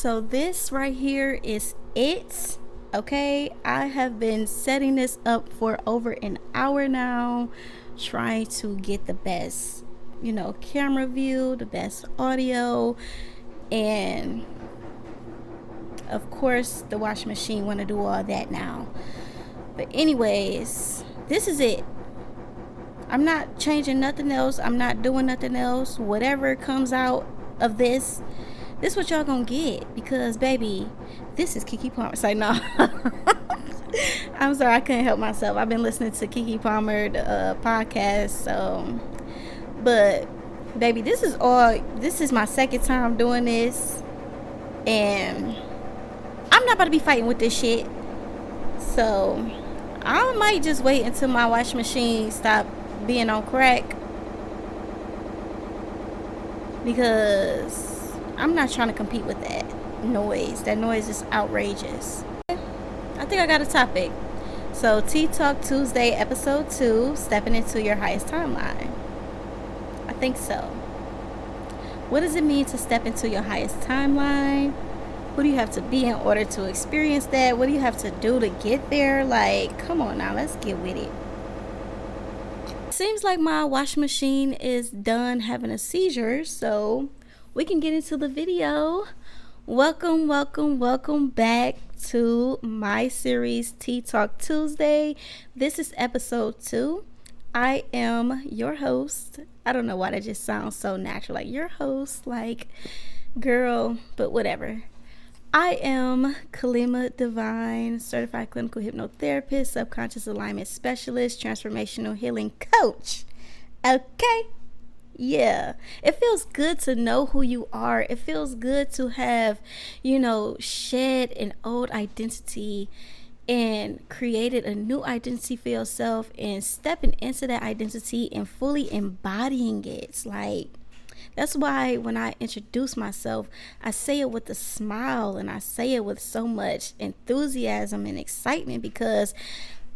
So this right here is it. Okay, I have been setting this up for over an hour now, trying to get the best, camera view, the best audio, and of course the washing machine want to do all that now. But anyways, this is it. I'm not changing nothing else. I'm not doing nothing else. Whatever comes out of this what y'all gonna get, because baby, this is Keke Palmer. Say no. I'm sorry, I couldn't help myself. I've been listening to Keke Palmer podcast, so but baby, this is my second time doing this, and I'm not about to be fighting with this shit. So I might just wait until my washing machine stop being on crack, because I'm not trying to compete with that noise. That noise is outrageous. I think I got a topic. So TeaTalk Tuesday episode 2, stepping into your highest timeline. I think so. What does it mean to step into your highest timeline? Who do you have to be in order to experience that? What do you have to do to get there? Like, come on now, let's get with it. Seems like my washing machine is done having a seizure, so we can get into the video. Welcome back to my series TeaTalk Tuesday. This is episode 2. I am your host. I don't know why that just sounds so natural, like your host, like girl, but whatever. I am Kalima Divine, certified clinical hypnotherapist, subconscious alignment specialist, transformational healing coach. Okay. Yeah, it feels good to know who you are. It feels good to have, shed an old identity and created a new identity for yourself, and stepping into that identity and fully embodying it. It's like, that's why when I introduce myself, I say it with a smile, and I say it with so much enthusiasm and excitement, because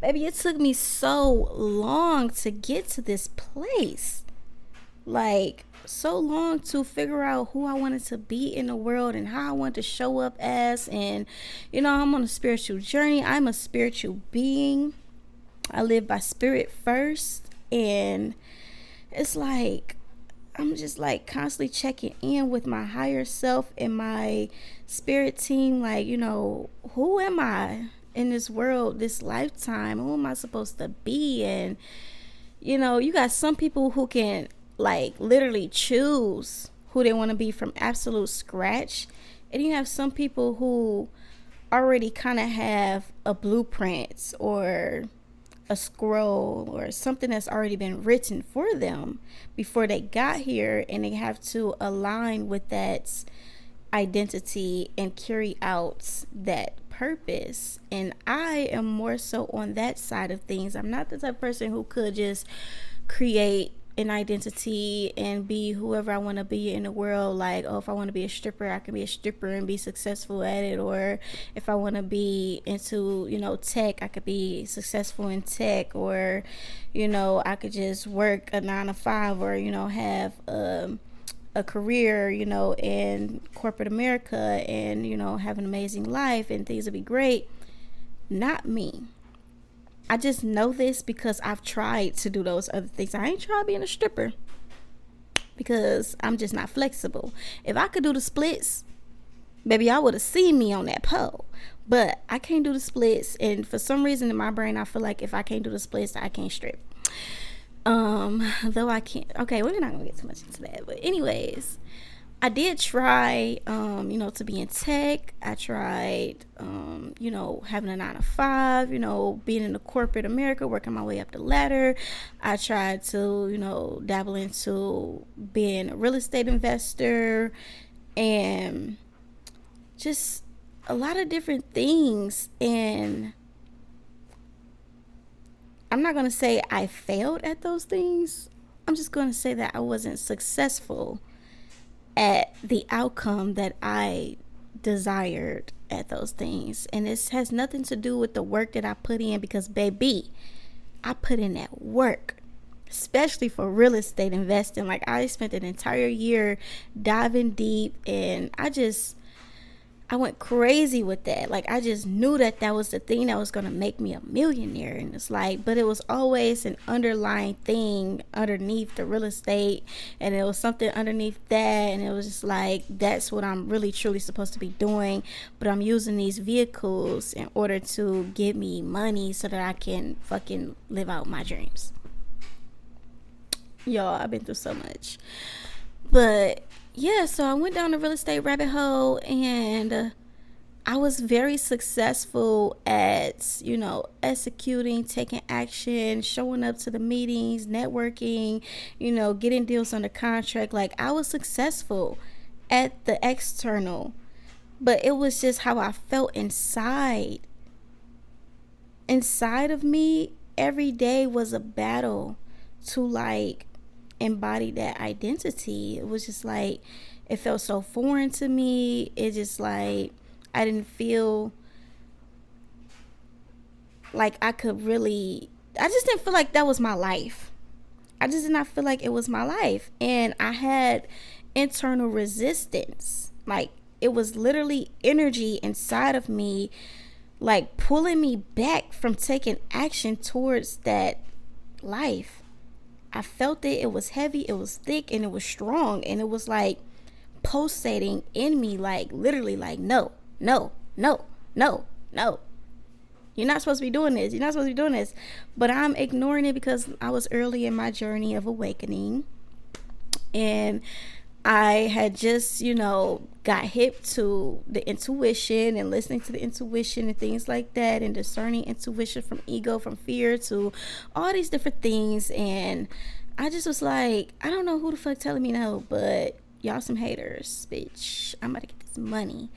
baby, it took me so long to get to this place. Like, so long to figure out who I wanted to be in the world and how I wanted to show up as. And I'm on a spiritual journey. I'm a spiritual being. I live by spirit first, and it's like I'm just like constantly checking in with my higher self and my spirit team. Like, who am I in this world, this lifetime? Who am I supposed to be? And you got some people who can like literally choose who they want to be from absolute scratch, and you have some people who already kind of have a blueprint or a scroll or something that's already been written for them before they got here, and they have to align with that identity and carry out that purpose. And I am more so on that side of things. I'm not the type of person who could just create an identity and be whoever I want to be in the world. Like, if I want to be a stripper, I can be a stripper and be successful at it. Or if I want to be into, tech, I could be successful in tech. Or, I could just work a 9-to-5, or, have a career, in corporate America, and, have an amazing life and things would be great. Not me. I just know this because I've tried to do those other things. I ain't tried being a stripper because I'm just not flexible. If I could do the splits, baby, I would have seen me on that pole. But I can't do the splits, and for some reason in my brain, I feel like if I can't do the splits, I can't strip. Though I can't. Okay, we're not gonna get too much into that. But anyways, I did try, to be in tech. I tried, having a 9-to-5, being in the corporate America, working my way up the ladder. I tried to, dabble into being a real estate investor, and just a lot of different things. And I'm not going to say I failed at those things. I'm just going to say that I wasn't successful at the outcome that I desired at those things. And this has nothing to do with the work that I put in, because baby, I put in that work, especially for real estate investing. Like, I spent an entire year diving deep, and I went crazy with that. Like, I just knew that that was the thing that was going to make me a millionaire. And it's like, but it was always an underlying thing underneath the real estate. And it was something underneath that. And it was just like, that's what I'm really truly supposed to be doing. But I'm using these vehicles in order to give me money so that I can fucking live out my dreams. Y'all, I've been through so much. But yeah, so I went down the real estate rabbit hole, and I was very successful at, executing, taking action, showing up to the meetings, networking, getting deals under contract. Like, I was successful at the external, but it was just how I felt inside. Inside of me, every day was a battle to, like, embody that identity. It was just like, it felt so foreign to me. It just like, I didn't feel like I just didn't feel like that was my life. I just did not feel like it was my life. And I had internal resistance. Like, it was literally energy inside of me, like, pulling me back from taking action towards that life. I felt it. It was heavy, it was thick, and it was strong. And it was like pulsating in me, like literally like, no, no, no, no, no. You're not supposed to be doing this. You're not supposed to be doing this. But I'm ignoring it because I was early in my journey of awakening. And I had just, got hip to the intuition and listening to the intuition and things like that, and discerning intuition from ego, from fear, to all these different things. And I just was like, I don't know who the fuck telling me no, but y'all some haters, bitch. I'm about to get this money.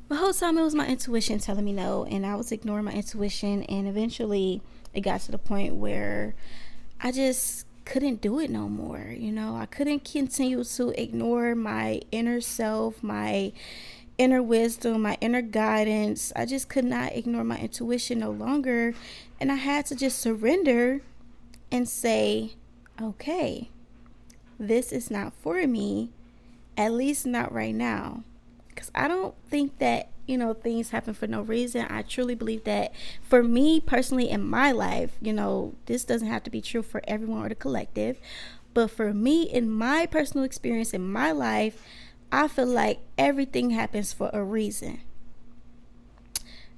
The whole time it was my intuition telling me no, and I was ignoring my intuition. And eventually it got to the point where I just couldn't do it no more. I couldn't continue to ignore my inner self, my inner wisdom, my inner guidance. I just could not ignore my intuition no longer. And I had to just surrender and say, okay, this is not for me, at least not right now. Because I don't think that, things happen for no reason. I truly believe that for me personally in my life, this doesn't have to be true for everyone or the collective. But for me, in my personal experience in my life, I feel like everything happens for a reason.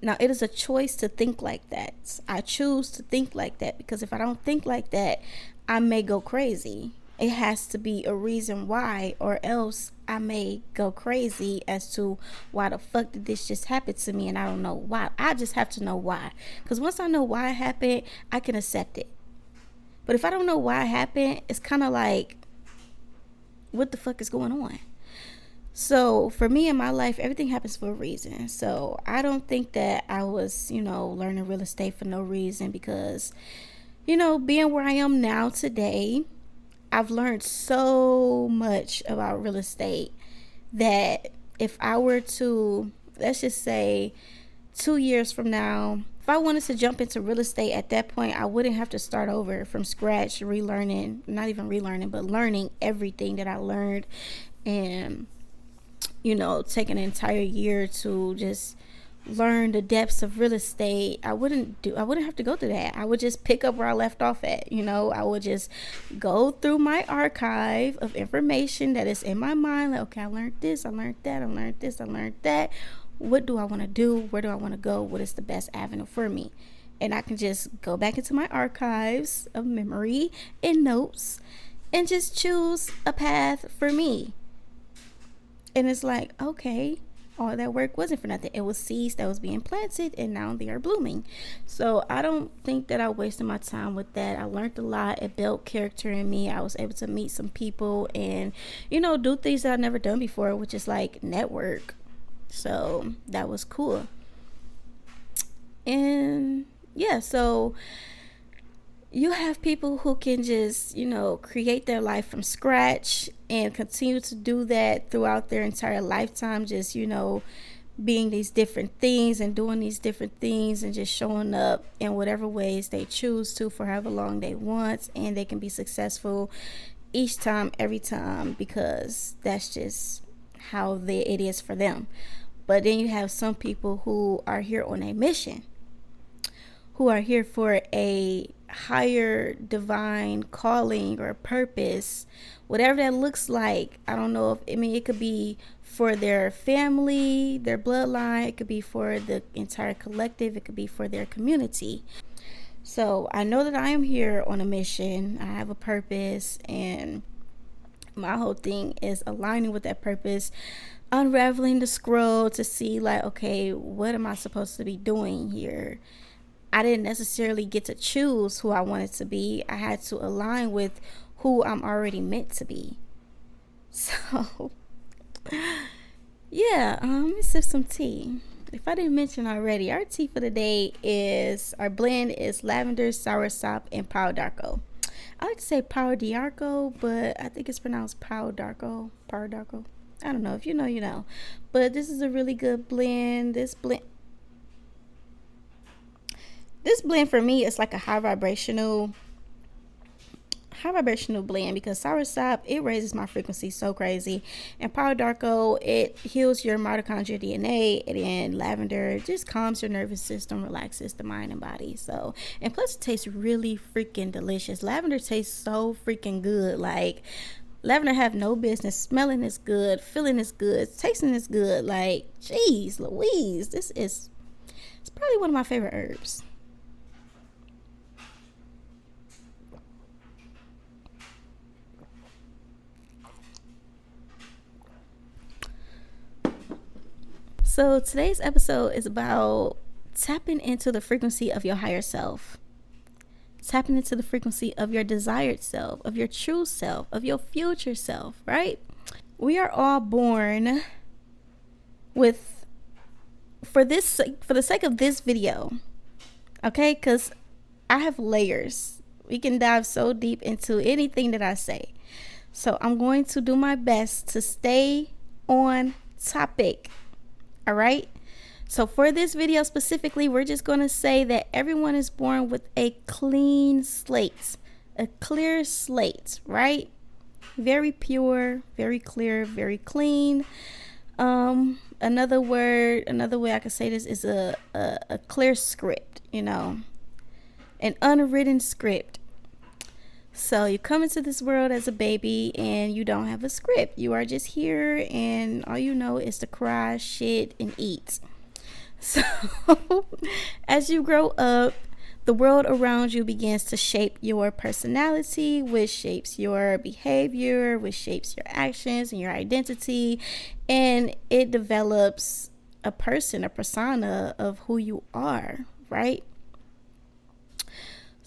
Now, it is a choice to think like that. I choose to think like that, because if I don't think like that, I may go crazy. It has to be a reason why, or else I may go crazy as to why the fuck did this just happen to me, and I don't know why. I just have to know why. Because once I know why it happened, I can accept it. But if I don't know why it happened, it's kind of like, what the fuck is going on? So for me in my life, everything happens for a reason. So I don't think that I was, learning real estate for no reason, because, being where I am now today, I've learned so much about real estate that if I were to, let's just say 2 years from now, if I wanted to jump into real estate at that point, I wouldn't have to start over from scratch, relearning, not even relearning, but learning everything that I learned. And, take an entire year to just learn the depths of real estate. I wouldn't have to go through that. I would just pick up where I left off at. I would just go through my archive of information that is in my mind. Like, okay, I learned this, I learned that, I learned this, I learned that. What do I want to do? Where do I want to go? What is the best avenue for me? And I can just go back into my archives of memory and notes and just choose a path for me. And it's like, okay, all that work wasn't for nothing. It was seeds that was being planted, and now they are blooming. So I don't think that I wasted my time with that. I learned a lot. It built character in me. I was able to meet some people and, do things that I've never done before, which is like network. So that was cool. And yeah, so you have people who can just, create their life from scratch and continue to do that throughout their entire lifetime, just, being these different things and doing these different things and just showing up in whatever ways they choose to for however long they want. And they can be successful each time, every time, because that's just how it is for them. But then you have some people who are here on a mission, who are here for a higher divine calling or purpose, whatever that looks like. I don't know if, I mean, it could be for their family, their bloodline, it could be for the entire collective, it could be for their community. So I know that I am here on a mission. I have a purpose, and my whole thing is aligning with that purpose, unraveling the scroll to see, like, okay, what am I supposed to be doing here? I didn't necessarily get to choose who I wanted to be. I had to align with who I'm already meant to be. So, yeah, let me sip some tea. If I didn't mention already, our tea for the day is, our blend is lavender, soursop, and pau d'arco. I like to say pau d'arco, but I think it's pronounced pau d'arco. Pau d'arco. I don't know. If you know, you know. But this is a really good blend. This blend for me is like a high vibrational blend, because soursop, it raises my frequency so crazy, and pau d'arco, it heals your mitochondrial DNA, and then lavender just calms your nervous system, relaxes the mind and body. So, and plus it tastes really freaking delicious. Lavender tastes so freaking good. Like, lavender have no business smelling is good, feeling is good, tasting is good. Like, geez Louise, it's probably one of my favorite herbs. So today's episode is about tapping into the frequency of your higher self, tapping into the frequency of your desired self, of your true self, of your future self, right? We are all born with, for the sake of this video, okay? Because I have layers. We can dive so deep into anything that I say. So I'm going to do my best to stay on topic. All right. So for this video specifically, we're just going to say that everyone is born with a clean slate, a clear slate, right? Very pure, very clear, very clean. Another way I could say this is a clear script, you know, an unwritten script. So you come into this world as a baby and you don't have a script. You are just here, and all you know is to cry, shit, and eat. So as you grow up, the world around you begins to shape your personality, which shapes your behavior, which shapes your actions and your identity. And it develops a person, a persona of who you are, right?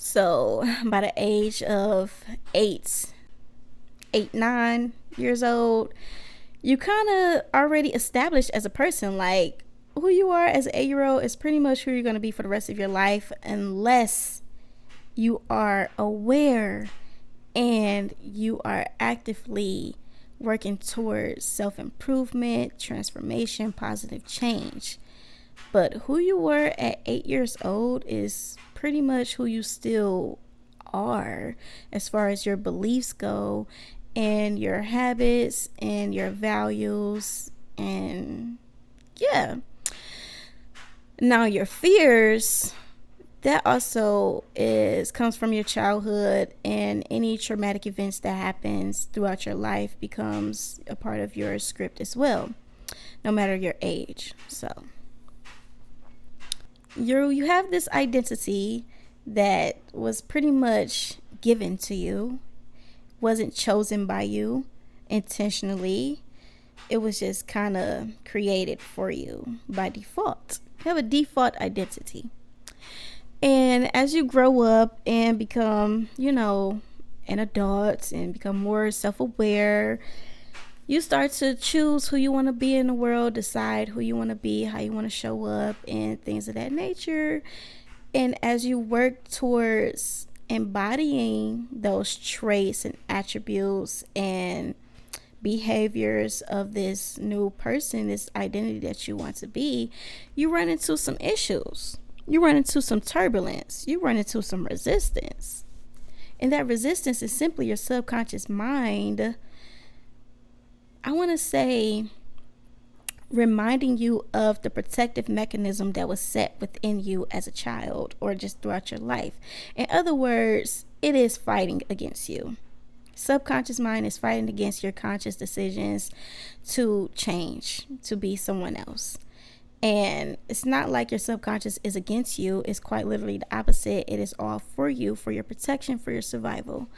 So by the age of 9 years old, you kind of already established as a person. Like, who you are as an 8-year-old is pretty much who you're going to be for the rest of your life, unless you are aware and you are actively working towards self-improvement, transformation, positive change. But who you were at 8 years old is pretty much who you still are, as far as your beliefs go, and your habits and your values. And yeah, now your fears, that also comes from your childhood, and any traumatic events that happens throughout your life becomes a part of your script as well, no matter your age. So you have this identity that was pretty much given to you, wasn't chosen by you intentionally. It was just kind of created for you by default. You have a default identity. And as you grow up and become, you know, an adult and become more self-aware, you start to choose who you want to be in the world, decide who you want to be, how you want to show up, and things of that nature. And as you work towards embodying those traits and attributes and behaviors of this new person, this identity that you want to be, you run into some issues. You run into some turbulence. You run into some resistance. And that resistance is simply your subconscious mind, I want to say, reminding you of the protective mechanism that was set within you as a child or just throughout your life. In other words, it is fighting against you. Subconscious mind is fighting against your conscious decisions to change, to be someone else. And it's not like your subconscious is against you. It's quite literally the opposite. It is all for you, for your protection, for your survival.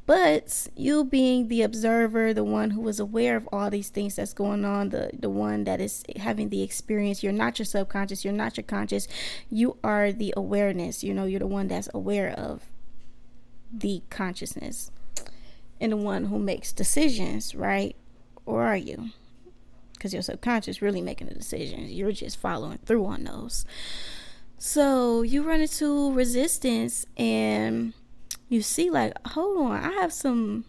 But you being the observer, the one who is aware of all these things that's going on, the one that is having the experience, you're not your subconscious, you're not your conscious, you are the awareness. You know, you're the one that's aware of the consciousness and the one who makes decisions, right? Or are you? Because your subconscious really making the decisions. You're just following through on those. So you run into resistance and you see like, hold on, I have some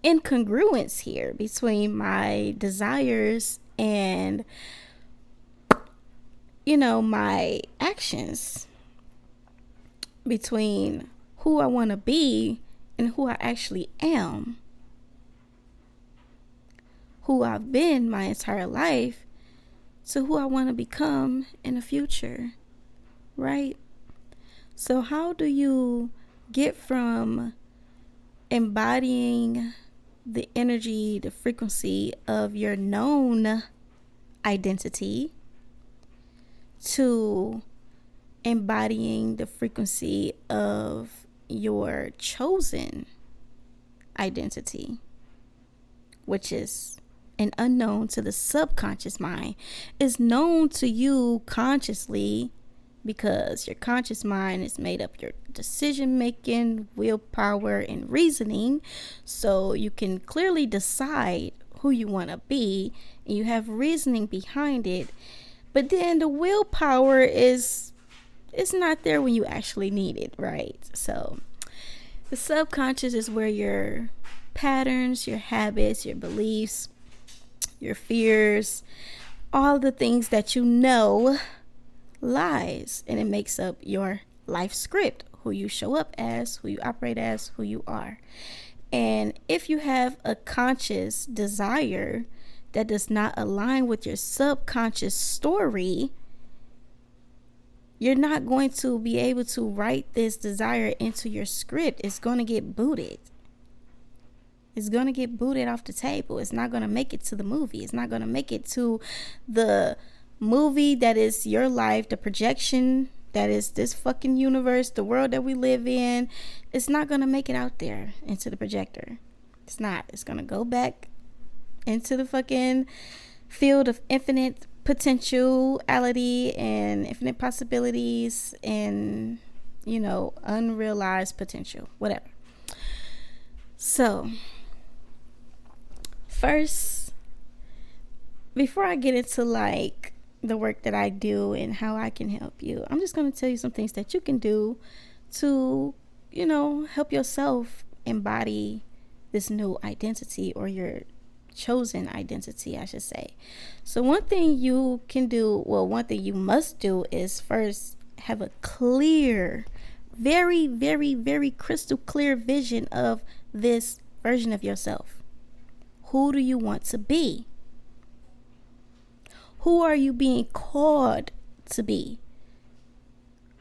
incongruence here between my desires and, you know, my actions, between who I want to be and who I actually am, who I've been my entire life to who I want to become in the future, right? So how do you get from embodying the energy, the frequency of your known identity to embodying the frequency of your chosen identity, which is an unknown to the subconscious mind, is known to you consciously, because your conscious mind is made up your decision making, willpower, and reasoning. So you can clearly decide who you want to be and you have reasoning behind it. But then the willpower is not there when you actually need it, right? So the subconscious is where your patterns, your habits, your beliefs, your fears, all the things that you know lies, and it makes up your life script, who you show up as, who you operate as, who you are. And if you have a conscious desire that does not align with your subconscious story, you're not going to be able to write this desire into your script. It's going to get booted. It's going to get booted off the table. It's not going to make it to the movie. It's not going to make it to the movie that is your life, the projection that is this fucking universe, the world that we live in. It's not going to make it out there into the projector. It's not. It's going to go back into the fucking field of infinite potentiality and infinite possibilities and, you know, unrealized potential, whatever. So first, before I get into like the work that I do and how I can help you, I'm just going to tell you some things that you can do to, you know, help yourself embody this new identity, or your chosen identity, I should say. So one thing you can do, well, one thing you must do is first have a clear, very, very, very crystal clear vision of this version of yourself. Who do you want to be? Who are you being called to be?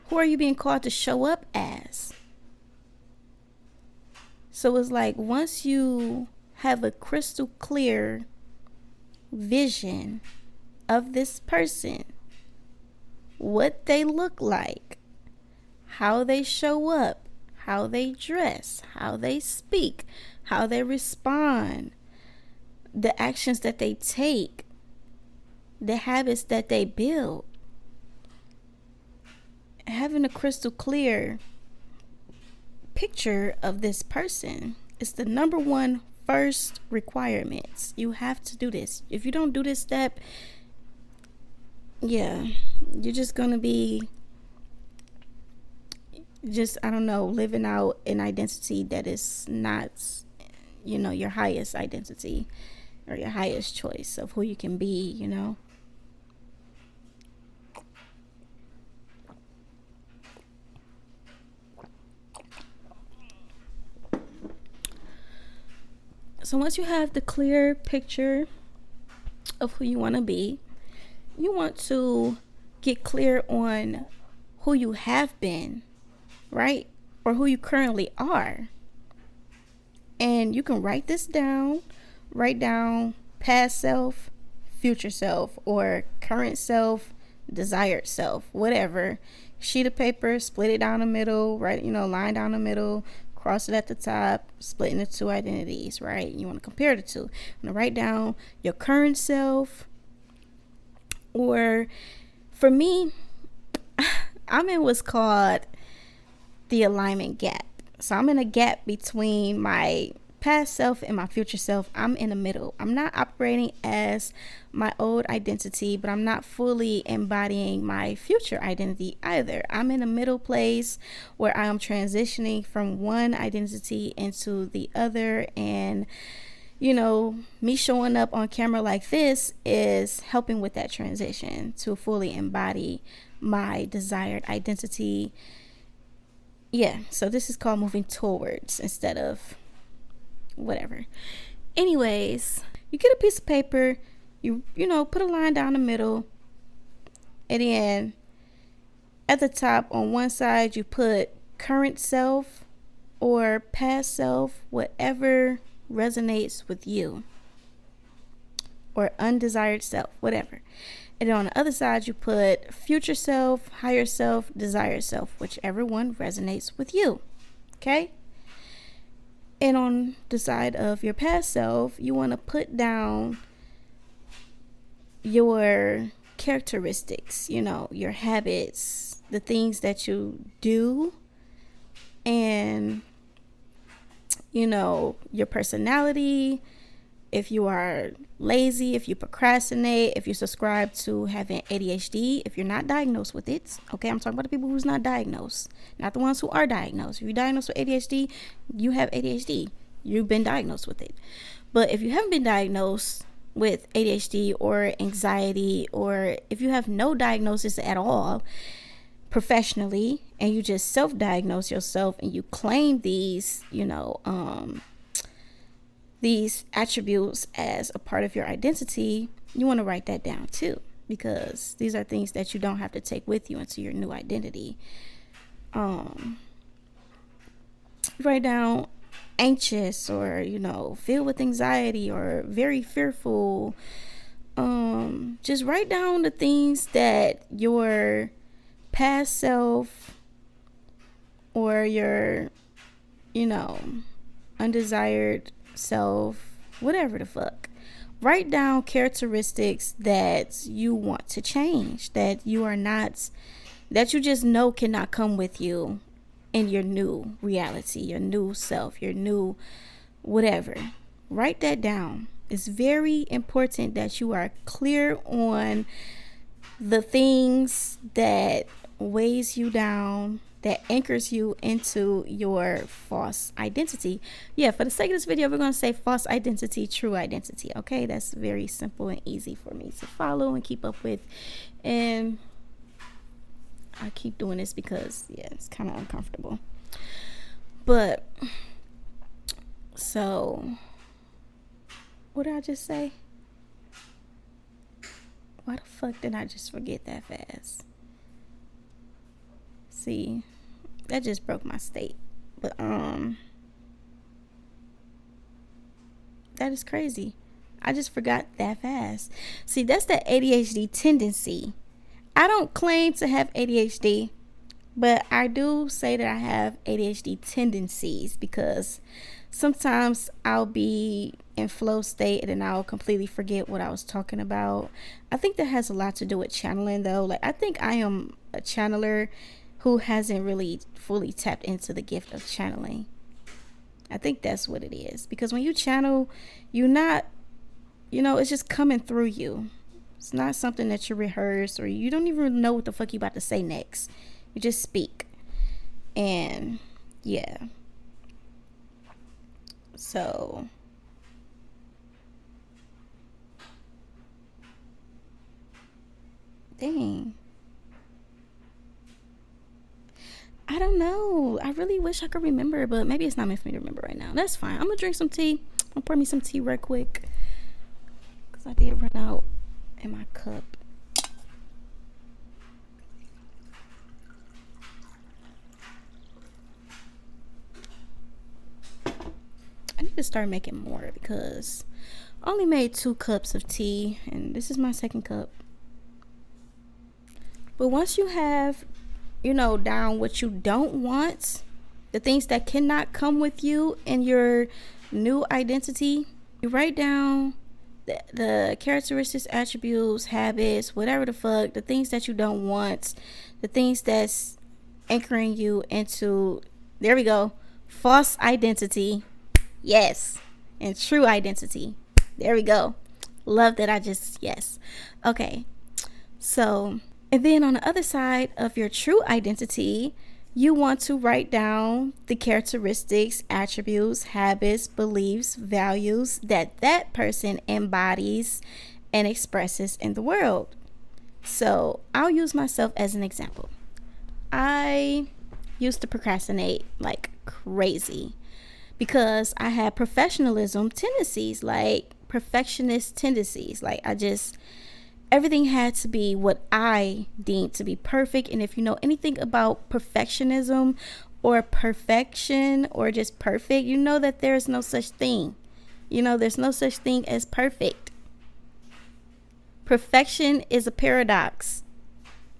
Who are you being called to show up as? So it's like, once you have a crystal clear vision of this person, what they look like, how they show up, how they dress, how they speak, how they respond, the actions that they take, the habits that they build, having a crystal clear picture of this person is the number one first requirements. You have to do this. If you don't do this step, yeah, you're just gonna be just, I don't know, living out an identity that is not, you know, your highest identity or your highest choice of who you can be, you know. So once you have the clear picture of who you want to be. You want to get clear on who you have been, right? Or who you currently are. And you can write this down. Write down past self, future self, or current self, desired self, whatever. Sheet of paper, split it down the middle, right? Line down the middle, cross it at the top, split into two identities, right? You want to compare the two. You want to write down your current self, or for me, I'm in what's called the alignment gap. So I'm in a gap between my past self and my future self. I'm in the middle. I'm not operating as my old identity, but I'm not fully embodying my future identity either. I'm in a middle place where I'm transitioning from one identity into the other, and me showing up on camera like this is helping with that transition to fully embody my desired identity. Yeah, so this is called moving towards instead of whatever. Anyways, you get a piece of paper, you put a line down the middle, and then at the top on one side you put current self or past self, whatever resonates with you, or undesired self, whatever. And then on the other side you put future self, higher self, desired self, whichever one resonates with you. Okay? And on the side of your past self, you want to put down your characteristics, your habits, the things that you do, and, your personality. If you are lazy, if you procrastinate, if you subscribe to having ADHD, if you're not diagnosed with it, okay, I'm talking about the people who's not diagnosed, not the ones who are diagnosed. If you're diagnosed with ADHD, you have ADHD. You've been diagnosed with it. But if you haven't been diagnosed with ADHD or anxiety, or if you have no diagnosis at all professionally, and you just self-diagnose yourself and you claim these, these attributes as a part of your identity, you want to write that down too, because these are things that you don't have to take with you into your new identity. Write down anxious, or filled with anxiety, or very fearful. Just write down the things that your past self or your undesired self, whatever the fuck. Write down characteristics that you want to change, that you are not, that you just know cannot come with you in your new reality, your new self, your new whatever. Write that down. It's very important that you are clear on the things that weighs you down, that anchors you into your false identity. Yeah, for the sake of this video, we're going to say false identity, true identity. Okay, that's very simple and easy for me to follow and keep up with. And I keep doing this because, yeah, it's kind of uncomfortable. But, so, what did I just say? Why the fuck did I just forget that fast? See, that just broke my state. But that is crazy. I just forgot that fast. See, that's that ADHD tendency. I don't claim to have ADHD, but I do say that I have ADHD tendencies, because sometimes I'll be in flow state and then I'll completely forget what I was talking about. I think that has a lot to do with channeling though. Like, I think I am a channeler who hasn't really fully tapped into the gift of channeling. I think that's what it is. Because when you channel, you're not, it's just coming through you. It's not something that you rehearse, or you don't even know what the fuck you about to say next. You just speak. And yeah. So dang. I don't know. I really wish I could remember, but maybe it's not meant for me to remember right now. That's fine. I'm gonna drink some tea. I'll pour me some tea right quick, because I did run out cup. I need to start making more because I only made 2 cups of tea and this is my second cup. But once you have, down what you don't want, the things that cannot come with you in your new identity, you write down the characteristics, attributes, habits, whatever the fuck, the things that you don't want, the things that's anchoring you into, there we go, false identity. Yes. And true identity. There we go. Love that yes. Okay. So, and then on the other side of your true identity, you want to write down the characteristics, attributes, habits, beliefs, values that person embodies and expresses in the world. So I'll use myself as an example. I used to procrastinate like crazy because I had perfectionism tendencies, like perfectionist tendencies. Like everything had to be what I deemed to be perfect. And if you know anything about perfectionism or perfection or just perfect, you know that there's no such thing. There's no such thing as perfect. Perfection is a paradox.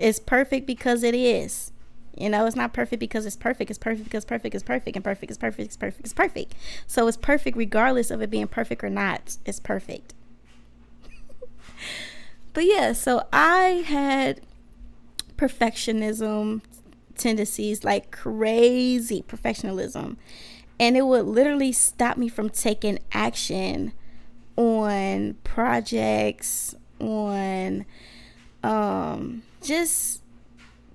It's perfect because it is. It's not perfect because it's perfect. It's perfect because perfect is perfect, and perfect is perfect is perfect is perfect. So it's perfect regardless of it being perfect or not. It's perfect. But yeah, so I had perfectionism tendencies, like crazy perfectionism. And it would literally stop me from taking action on projects, on just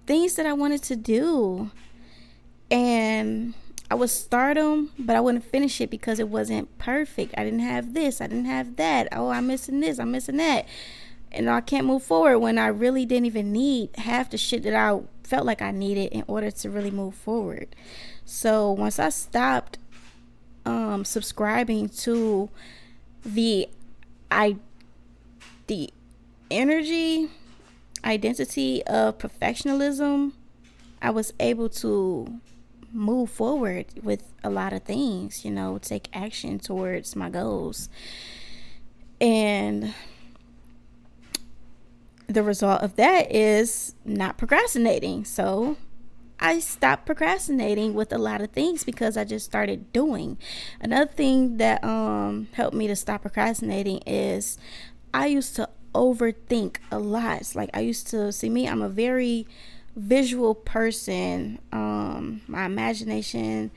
things that I wanted to do. And I would start them, but I wouldn't finish it because it wasn't perfect. I didn't have this. I didn't have that. Oh, I'm missing this. I'm missing that. And I can't move forward when I really didn't even need half the shit that I felt like I needed in order to really move forward. So once I stopped subscribing to the identity of perfectionism, I was able to move forward with a lot of things, take action towards my goals. And the result of that is not procrastinating. So I stopped procrastinating with a lot of things because I just started doing. Another thing that helped me to stop procrastinating is I used to overthink a lot. Like I used to I'm a very visual person. My imagination,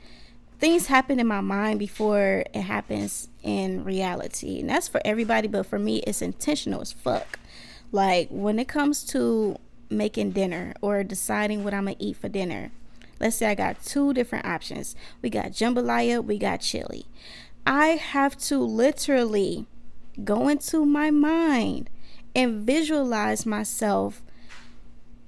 things happen in my mind before it happens in reality. And that's for everybody, but for me it's intentional as fuck. Like when it comes to making dinner or deciding what I'm gonna eat for dinner, let's say I got 2 different options. We got jambalaya, we got chili. I have to literally go into my mind and visualize myself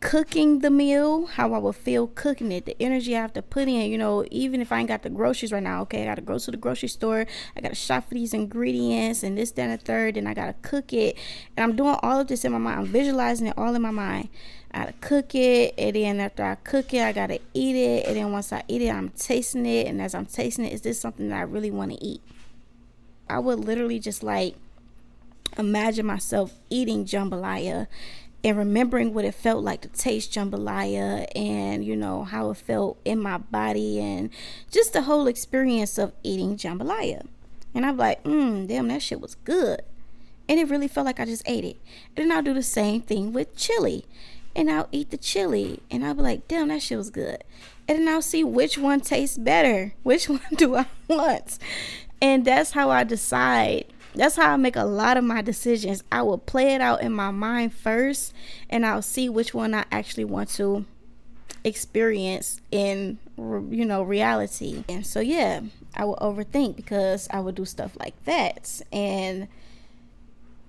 cooking the meal, how I would feel cooking it, the energy I have to put in, even if I ain't got the groceries right now. Okay, I gotta go to the grocery store, I gotta shop for these ingredients and this, that, and the third, and I gotta cook it. And I'm doing all of this in my mind. I'm visualizing it all in my mind. I gotta cook it, and then after I cook it, I gotta eat it, and then once I eat it, I'm tasting it, and as I'm tasting it, is this something that I really want to eat? I would literally just imagine myself eating jambalaya and remembering what it felt like to taste jambalaya and, how it felt in my body and just the whole experience of eating jambalaya. And I'm like, damn, that shit was good. And it really felt like I just ate it. And then I'll do the same thing with chili. And I'll eat the chili. And I'll be like, damn, that shit was good. And then I'll see which one tastes better. Which one do I want? And that's how I decide. That's how I make a lot of my decisions. I will play it out in my mind first, and I'll see which one I actually want to experience in, reality. And so, yeah, I will overthink because I would do stuff like that. And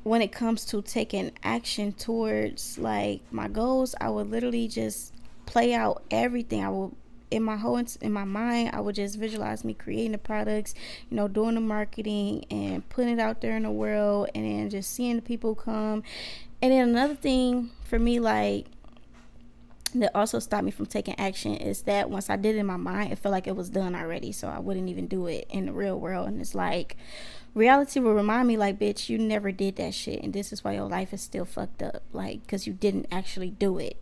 when it comes to taking action towards my goals, I would literally just play out everything. I will in my mind, I would just visualize me creating the products, doing the marketing and putting it out there in the world, and then just seeing the people come And then another thing for me, like, that also stopped me from taking action is that once I did it in my mind, it felt like it was done already. So I wouldn't even do it in the real world. And it's like, reality will remind me, like, bitch, you never did that shit. And this is why your life is still fucked up. Like, because you didn't actually do it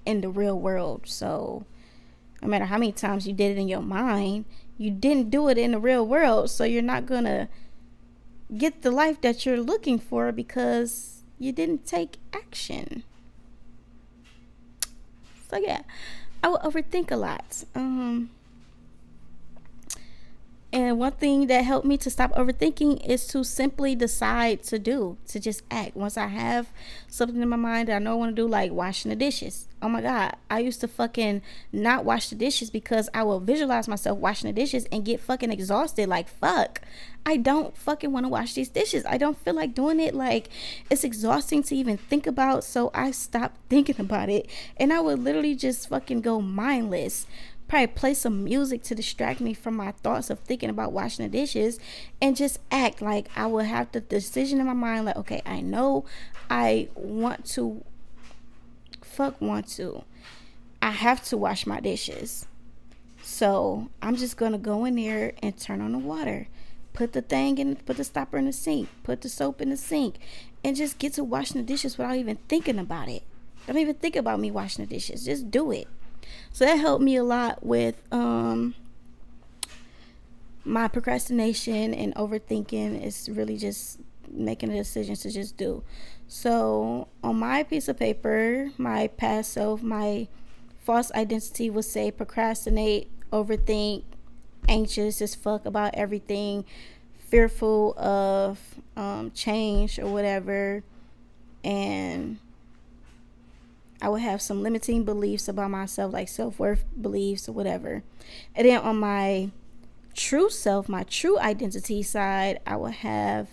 in the real world. So no matter how many times you did it in your mind, you didn't do it in the real world. So you're not going to get the life that you're looking for because you didn't take action. So yeah, I would overthink a lot. And one thing that helped me to stop overthinking is to simply decide to just act. Once I have something in my mind that I know I want to do, like washing the dishes. Oh my God. I used to fucking not wash the dishes because I will visualize myself washing the dishes and get fucking exhausted. Like, fuck. I don't fucking want to wash these dishes. I don't feel like doing it. Like, it's exhausting to even think about. So I stopped thinking about it. And I would literally just fucking go mindless, probably play some music to distract me from my thoughts of thinking about washing the dishes, and just act like I would have the decision in my mind, like, okay, I know I I have to wash my dishes, so I'm just gonna go in there and turn on the water, put the stopper in the sink, put the soap in the sink, and just get to washing the dishes without even thinking about it. Don't even think about me washing the dishes, just do it. So that helped me a lot with my procrastination and overthinking. Is really just making a decision to just do. So on my piece of paper, my past self, my false identity would say procrastinate, overthink, anxious as fuck about everything, fearful of change or whatever, and I would have some limiting beliefs about myself, like self-worth beliefs or whatever. And then on my true self, my true identity side, I would have,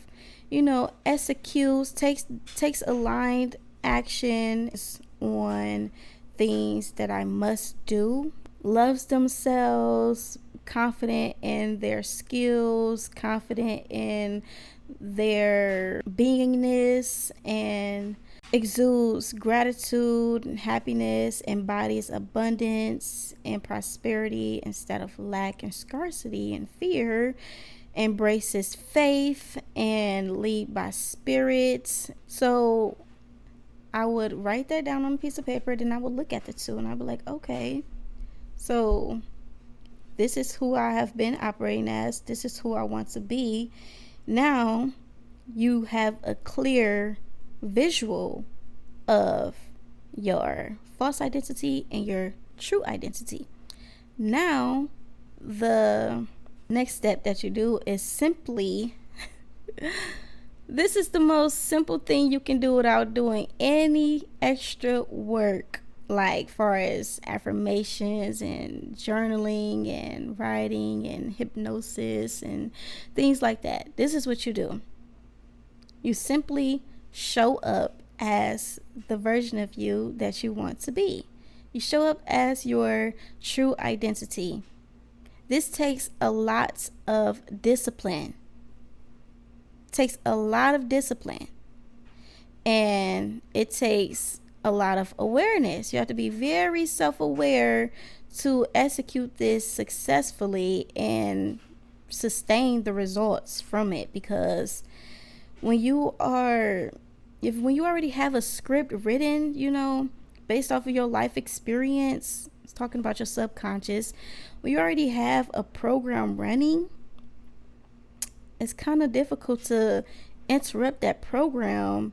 executes, takes aligned action on things that I must do, loves themselves, confident in their skills, confident in their beingness, and exudes gratitude and happiness, embodies abundance and prosperity instead of lack and scarcity and fear, embraces faith and lead by spirit. So I would write that down on a piece of paper, then I would look at the two and I'd be like, okay, so this is who I have been operating as, this is who I want to be. Now you have a clear visual of your false identity and your true identity. Now the next step that you do is simply this is the most simple thing you can do without doing any extra work, like far as affirmations and journaling and writing and hypnosis and things like that. This is what you do. You simply show up as the version of you that you want to be. You show up as your true identity. This takes a lot of discipline. It takes a lot of discipline. And it takes a lot of awareness. You have to be very self-aware to execute this successfully and sustain the results from it, because when you already have a script written, based off of your life experience, it's talking about your subconscious, when you already have a program running, it's kind of difficult to interrupt that program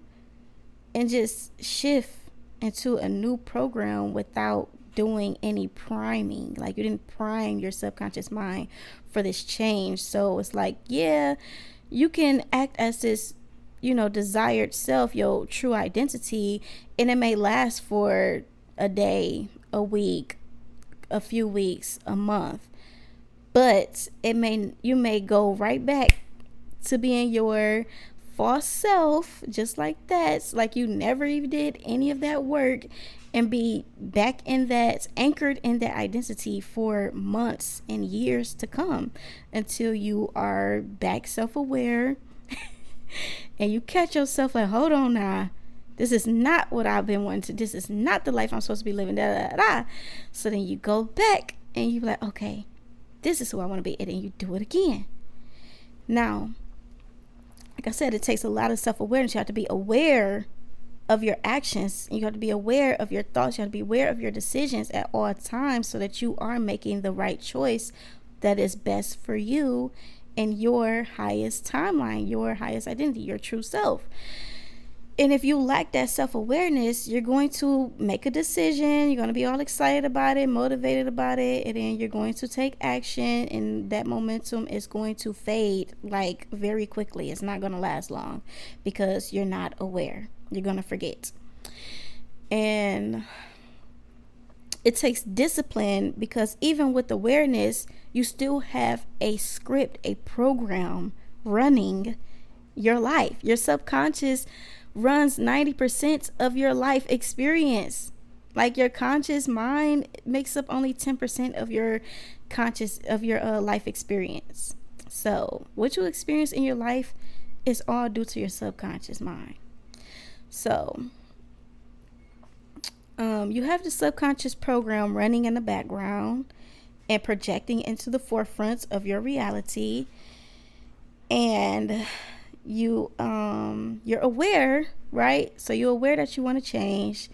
and just shift into a new program without doing any priming. Like, you didn't prime your subconscious mind for this change. So it's like, yeah, you can act as this desired self, your true identity, and it may last for a day, a week, a few weeks, a month, but you may go right back to being your false self, just like that. It's like you never even did any of that work, and be back in that, anchored in that identity for months and years to come, until you are back self-aware and you catch yourself like, hold on now, This is not what I've been wanting to. This is not the life I'm supposed to be living. Da, da, da. So then you go back and you be like, okay, this is who I want to be. And then you do it again. Now, like I said, it takes a lot of self-awareness. You have to be aware of your actions. You have to be aware of your thoughts. You have to be aware of your decisions at all times so that you are making the right choice that is best for you and your highest timeline, your highest identity, your true self. And if you lack that self-awareness, you're going to make a decision. You're going to be all excited about it, motivated about it, and then you're going to take action, and that momentum is going to fade like very quickly. It's not going to last long because you're not aware. You're going to forget. And it takes discipline because even with awareness, you still have a script, a program running your life. Your subconscious runs 90% of your life experience. Like your conscious mind makes up only 10% of your life experience. So what you experience in your life is all due to your subconscious mind. So you have the subconscious program running in the background and projecting into the forefront of your reality, and you're aware, right? So you're aware that you want to change.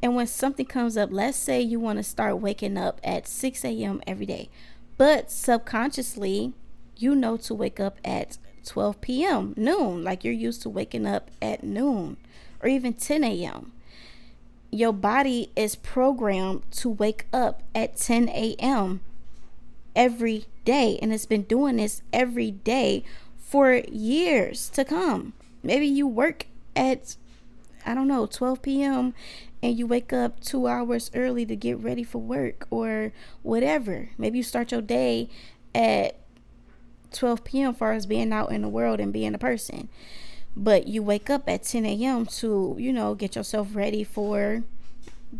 And when something comes up, let's say you want to start waking up at 6 a.m. every day, but subconsciously you know to wake up at 12 p.m. noon, like you're used to waking up at noon or even 10 a.m. Your body is programmed to wake up at 10 a.m. every day, and it's been doing this every day for years to come. Maybe you work at, 12 p.m. and you wake up 2 hours early to get ready for work or whatever. Maybe you start your day at 12 p.m. as far as being out in the world and being a person. But you wake up at 10 a.m. to, get yourself ready for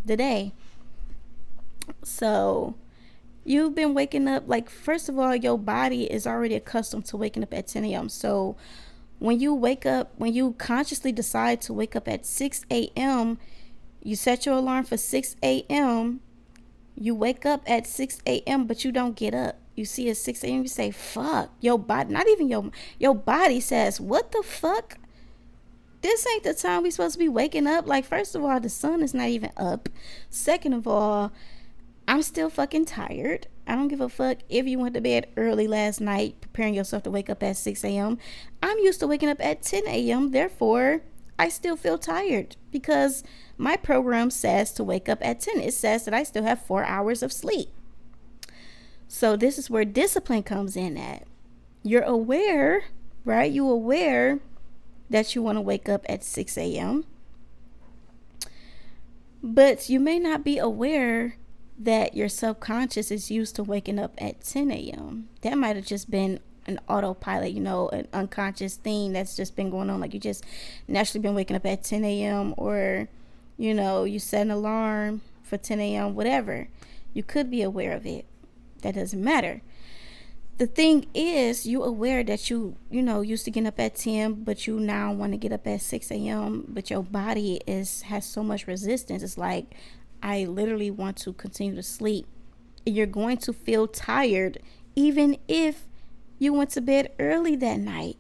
the day. So you've been waking up, like, first of all, your body is already accustomed to waking up at 10 a.m. So when you wake up, when you consciously decide to wake up at 6 a.m., you set your alarm for 6 a.m., you wake up at 6 a.m., but you don't get up. You see at 6 a.m., you say, fuck, your body, not even your body says, what the fuck? This ain't the time we supposed to be waking up. Like, first of all, the sun is not even up. Second of all, I'm still fucking tired. I don't give a fuck if you went to bed early last night, preparing yourself to wake up at 6 a.m. I'm used to waking up at 10 a.m. Therefore, I still feel tired because my program says to wake up at 10. It says that I still have 4 hours of sleep. So this is where discipline comes in at. You're aware, right? You're aware that you want to wake up at 6 a.m. But you may not be aware that your subconscious is used to waking up at 10 a.m. That might have just been an autopilot, an unconscious thing that's just been going on. Like you just naturally been waking up at 10 a.m. or, you set an alarm for 10 a.m., whatever. You could be aware of it. That doesn't matter. The thing is, you aware that you used to getting up at 10, but you now want to get up at 6 a.m., but your body has so much resistance. It's like, I literally want to continue to sleep. You're going to feel tired even if you went to bed early that night.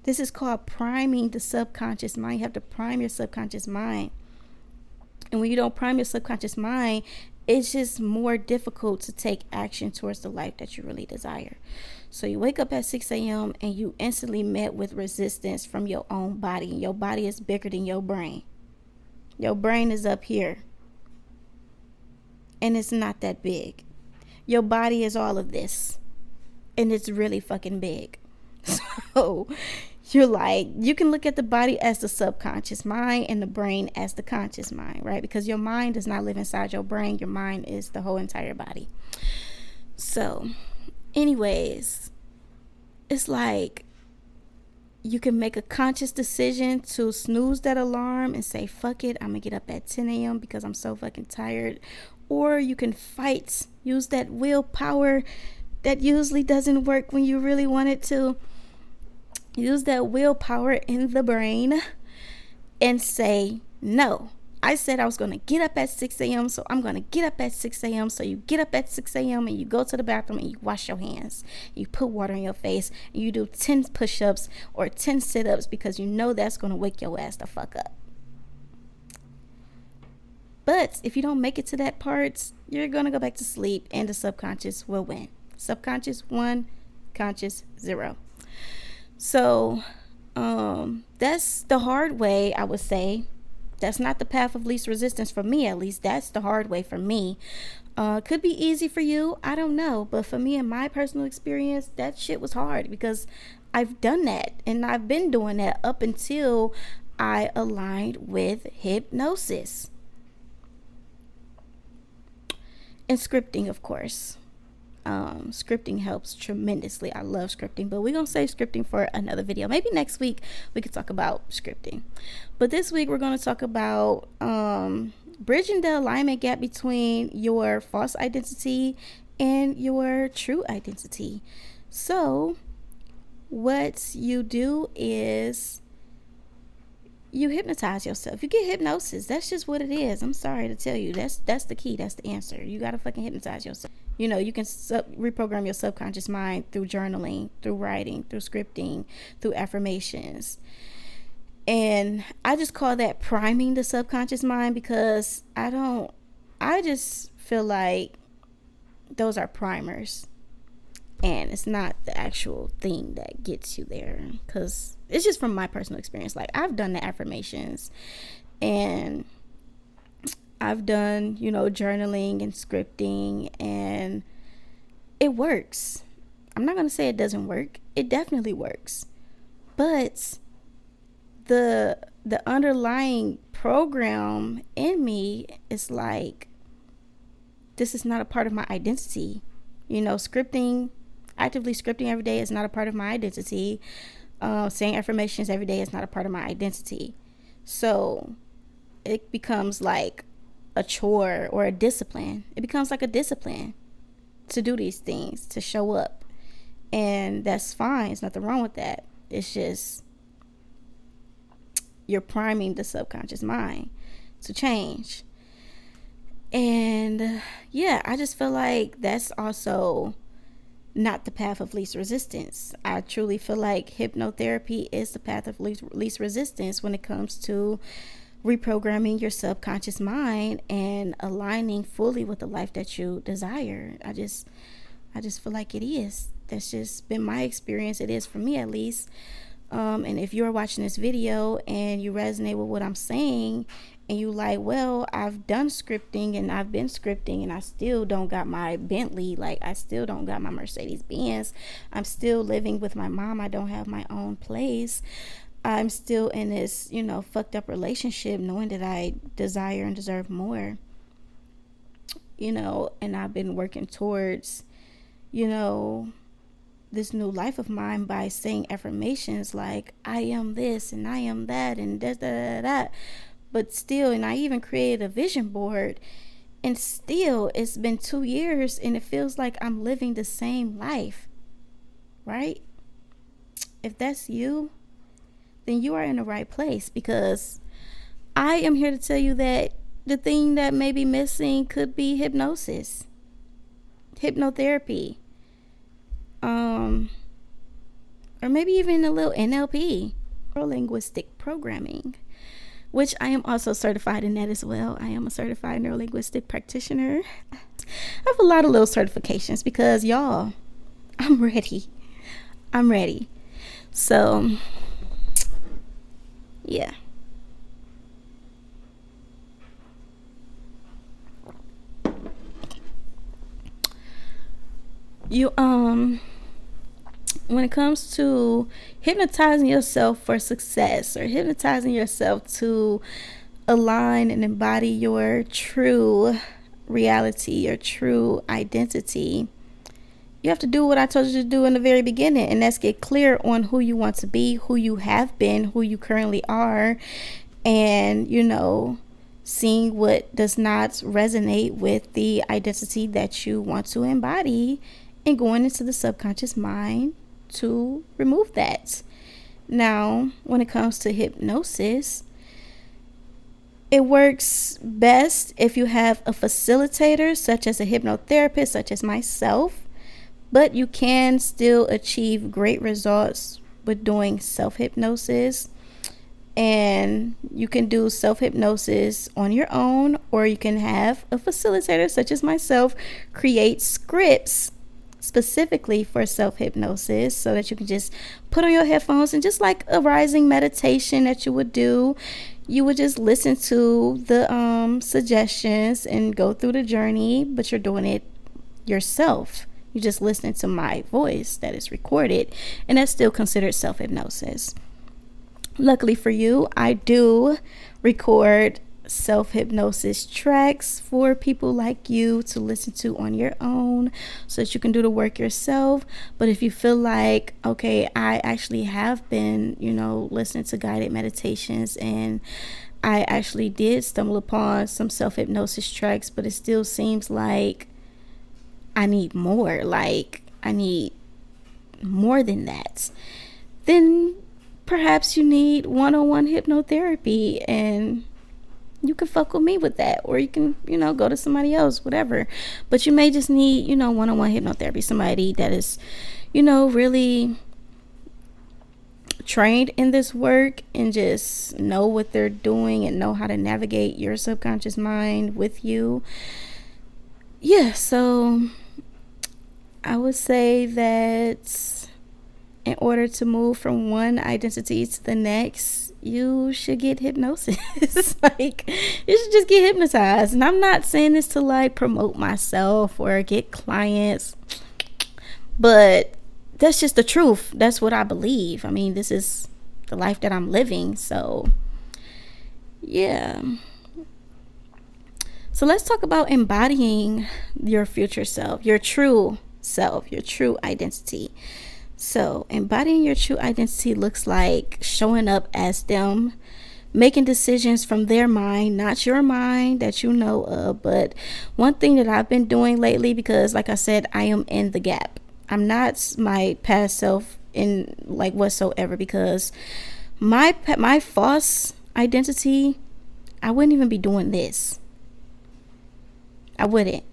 This is called priming the subconscious mind. You have to prime your subconscious mind. And when you don't prime your subconscious mind, it's just more difficult to take action towards the life that you really desire. So you wake up at 6 a.m. and you instantly met with resistance from your own body. Your body is bigger than your brain. Your brain is up here. And it's not that big. Your body is all of this. And it's really fucking big. So you're like, you can look at the body as the subconscious mind and the brain as the conscious mind, right? Because your mind does not live inside your brain. Your mind is the whole entire body. So anyways, it's like you can make a conscious decision to snooze that alarm and say, fuck it, I'm gonna get up at 10 a.m. because I'm so fucking tired. Or you can fight, use that willpower that usually doesn't work when you really want it to. Use that willpower in the brain and say no. I said I was going to get up at 6 a.m. So I'm going to get up at 6 a.m. So you get up at 6 a.m. and you go to the bathroom and you wash your hands. You put water in your face and you do 10 push-ups or 10 sit-ups because you know that's going to wake your ass the fuck up. But if you don't make it to that part, you're going to go back to sleep and the subconscious will win. Subconscious 1, conscious 0. So that's the hard way, I would say. That's not the path of least resistance for me, at least. That's the hard way for me. Could be easy for you, I don't know. But for me, in my personal experience, that shit was hard because I've done that. And I've been doing that up until I aligned with hypnosis. And scripting, of course. Scripting helps tremendously. I love scripting, but we're gonna save scripting for another video. Maybe next week we could talk about scripting, but this week we're going to talk about bridging the alignment gap between your false identity and your true identity. So what you do is you hypnotize yourself. You get hypnosis. That's just what it is. I'm sorry to tell you. That's the key. That's the answer. You gotta fucking hypnotize yourself. You know, you can reprogram your subconscious mind through journaling, through writing, through scripting, through affirmations. And I just call that priming the subconscious mind because I just feel like those are primers. And it's not the actual thing that gets you there, because it's just from my personal experience. Like, I've done the affirmations and I've done, journaling and scripting, and it works. I'm not going to say it doesn't work. It definitely works. But the underlying program in me is like, this is not a part of my identity. Actively scripting every day is not a part of my identity. Saying affirmations every day is not a part of my identity. So it becomes like a chore or a discipline. It becomes like a discipline to do these things, to show up. And that's fine. There's nothing wrong with that. It's just you're priming the subconscious mind to change. And I just feel like that's also not the path of least resistance. I truly feel like hypnotherapy is the path of least resistance when it comes to reprogramming your subconscious mind and aligning fully with the life that you desire. I just feel like it is. That's just been my experience. It is for me, at least. And if you're watching this video and you resonate with what I'm saying, and you like, well, I've done scripting and I've been scripting and I still don't got my Bentley, like I still don't got my Mercedes-Benz, I'm still living with my mom, I don't have my own place, I'm still in this, fucked up relationship, knowing that I desire and deserve more, and I've been working towards, this new life of mine by saying affirmations like, I am this and I am that and that. But still, and I even created a vision board, and still it's been 2 years and it feels like I'm living the same life, right? If that's you, then you are in the right place, because I am here to tell you that the thing that may be missing could be hypnosis, hypnotherapy, or maybe even a little NLP, neuro-linguistic programming, which I am also certified in that as well. I am a certified neuro-linguistic practitioner. I have a lot of little certifications because, y'all, I'm ready. So, yeah. When it comes to hypnotizing yourself for success, or hypnotizing yourself to align and embody your true reality, your true identity, you have to do what I told you to do in the very beginning, and that's get clear on who you want to be, who you have been, who you currently are, and seeing what does not resonate with the identity that you want to embody, and going into the subconscious mind to remove that. Now, when it comes to hypnosis, It works best if you have a facilitator, such as a hypnotherapist, such as myself, but you can still achieve great results with doing self-hypnosis. And you can do self-hypnosis on your own, or you can have a facilitator such as myself create scripts specifically for self-hypnosis, so that you can just put on your headphones and, just like a rising meditation that you would do, you would just listen to the suggestions and go through the journey, but you're doing it yourself. You just listening to my voice that is recorded, and that's still considered self-hypnosis. Luckily for you, I do record self-hypnosis tracks for people like you to listen to on your own, so that you can do the work yourself. But if you feel like, okay, I actually have been, listening to guided meditations, and I actually did stumble upon some self-hypnosis tracks, but it still seems like I need more, like I need more than that, then perhaps you need one-on-one hypnotherapy, and you can fuck with me with that, or you can, go to somebody else, whatever. But you may just need, one-on-one hypnotherapy, somebody that is, really trained in this work and just know what they're doing and know how to navigate your subconscious mind with you. Yeah, so I would say that in order to move from one identity to the next, you should get hypnosis. Like, you should just get hypnotized. And I'm not saying this to like promote myself or get clients, but that's just the truth. That's what I believe. I mean, this is the life that I'm living. So yeah. So let's talk about embodying your future self, your true self, your true identity. So embodying your true identity looks like showing up as them, making decisions from their mind, not your mind that you know of. But one thing that I've been doing lately, because like I said, I am in the gap. I'm not my past self in like whatsoever, because my false identity, I wouldn't even be doing this. I wouldn't.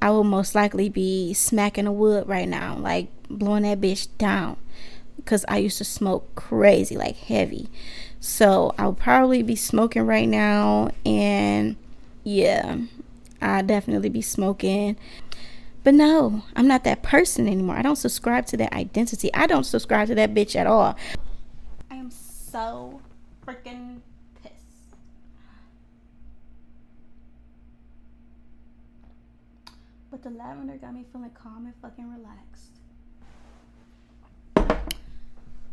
I will most likely be smacking a wood right now, like blowing that bitch down, because I used to smoke crazy, like heavy. So I'll probably be smoking right now, and yeah, I'll definitely be smoking. But no, I'm not that person anymore. I don't subscribe to that identity. I don't subscribe to that bitch at all. I am so freaking pissed. But the lavender got me feeling calm and fucking relaxed.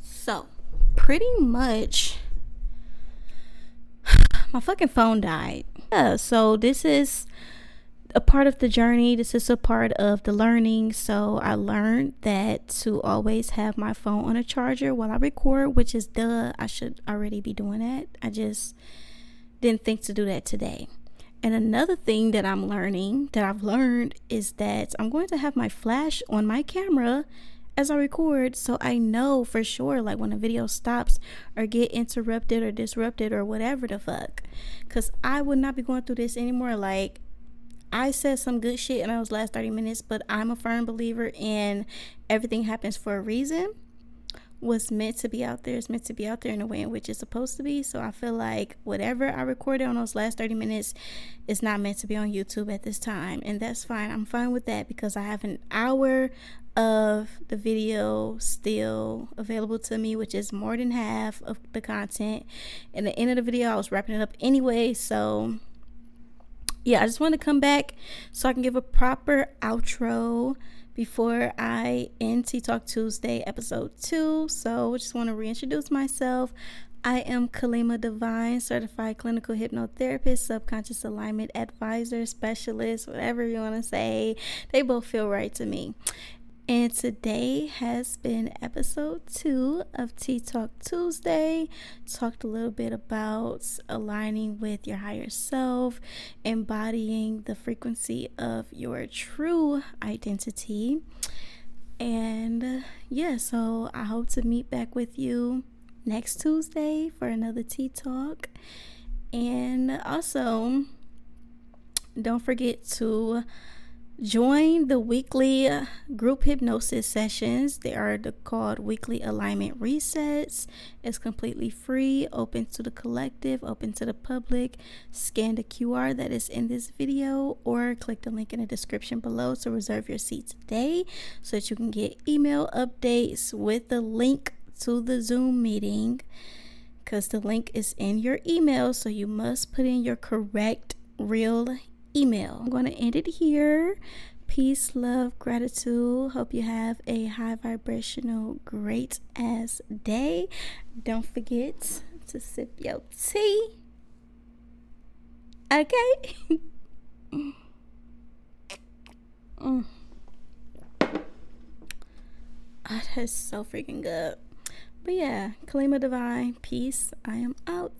So, pretty much, my fucking phone died. Yeah, so this is a part of the journey. This is a part of the learning. So I learned that to always have my phone on a charger while I record, which is duh. I should already be doing that. I just didn't think to do that today. And another thing that I've learned is that I'm going to have my flash on my camera as I record, so I know for sure, like, when a video stops or get interrupted or disrupted or whatever the fuck, because I would not be going through this anymore. Like, I said some good shit in those last 30 minutes, but I'm a firm believer in everything happens for a reason. What's meant to be out there is meant to be out there in the way in which it's supposed to be. So I feel like whatever I recorded on those last 30 minutes is not meant to be on YouTube at this time, and that's fine. I'm fine with that, because I have an hour of the video still available to me, which is more than half of the content. And the end of the video, I was wrapping it up anyway. So yeah, I just want to come back so I can give a proper outro before I end TeaTalk Tuesday episode 2. So I just want to reintroduce myself. I am Kalima Divine, certified clinical hypnotherapist, subconscious alignment advisor, specialist, whatever you want to say. They both feel right to me. And today has been episode 2 of TeaTalk Tuesday. Talked a little bit about aligning with your higher self, embodying the frequency of your true identity. And yeah, so I hope to meet back with you next Tuesday for another TeaTalk. And also, don't forget to join the weekly group hypnosis sessions. They are called weekly alignment resets. It's completely free, open to the collective, open to the public. Scan the QR that is in this video or click the link in the description below to reserve your seat today so that you can get email updates with the link to the Zoom meeting, because the link is in your email, so you must put in your correct real email. I'm going to end it here. Peace, love, gratitude. Hope you have a high vibrational, great ass day. Don't forget to sip your tea. Okay? Oh, that's so freaking good. But yeah, Kalima Divine, peace. I am out.